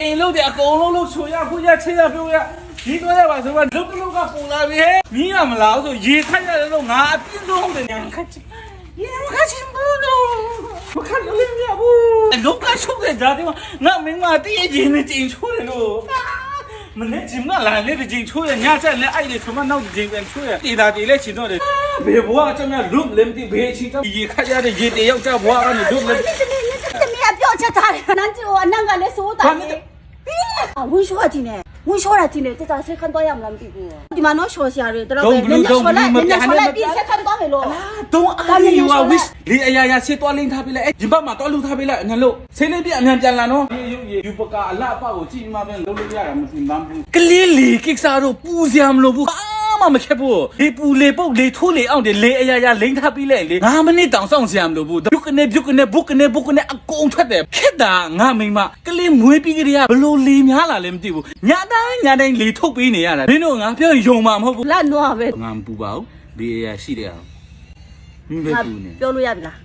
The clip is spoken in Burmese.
အိမ်လို့တဲ့အကုန်လုံးဆိုရခုရချေရပြောရဒီတော့ရပါဆိုတော့လုတ်လုတ်ကပုံလာပြီမီးရမလားဆိုရေခတ်ရတယ်လို့ငါအပြင်းဆုံးဟုတ်တယ်ညာခတ်ချင်ရေမခတ်ချင်ဘူးလို့မခတ်လို့လည်းမရဘူးလုတ်ကရှုပ်တဲ့ဓာတ်တွေငါမင်းမတည့်ရင်နဲ့ကျင်ချိုးတယ်လို့မနေ့ကမှလာလေကျင်ချိုးရညချက်လည်းအဲ့ဒီဆိုမှနောက်ကျင်ပြန်ချိုးရတေတာတေလည်းချင်တော့တယ်ဘေဘွားကျမလုတ်လည်းမသိဘေချီတော့ရေခတ်ရတဲ့ရေတယောက်ကြဘွားကနေလုတ်လည်းသမီးကပြောချက်ထားတယ်နန်းကျိုအနံကလည်းစိုးတာဝင်းရှိုးအတင်းနဲ့ဝင်းရှိုးတာတင်းနဲ့တသားဆက်ခန်းတော့ရမလားမသိဘူးဒီမှာတော့ရှိုးစရာတွေတော့လည်းနည်းနည်းရှိုးလိုက်ပြီးဆက်ခန်းတော့မယ်လို့don't I you are wish လေအရာဆေးသွားလင်းထားပြီလေဒီဘက်မှာသွားလူထားပြီလေငါလို့ဆေးလေးပြအမြန်ပြန်လာနော်ယူပကာအလှအပကိုကြည့်မှပဲလုံးလို့ရတာမသိမှန်းဘူးကလေးလီကိစ္စတော့ပူစရာမလိုဘူးမခက်ဘူးလေပူလေပုတ်လေထိုးလေအောင်တယ်လေအရာလိမ့်ထားပြီးလေ9မိနစ်တောင်စောင့်စရာမလိုဘူးပြုတ်ကနေပြုတ်ကနေဘုတ်ကနေဘုတ်ကနေအကုန်ထွက်တယ်ခက်တာငါမိမကလေးမွေးပြီးကြရဘလို့လေများလာလဲမသိဘူးညတိုင်းလေထုတ်ပေးနေရတာမင်းတို့ငါပြောယုံမှာမဟုတ်ဘူးလက်နွားပဲငါမပူပါဘူးဒီအရာရှိတယ်အောင်မင်းပဲပူနေပြောလို့ရပြီလား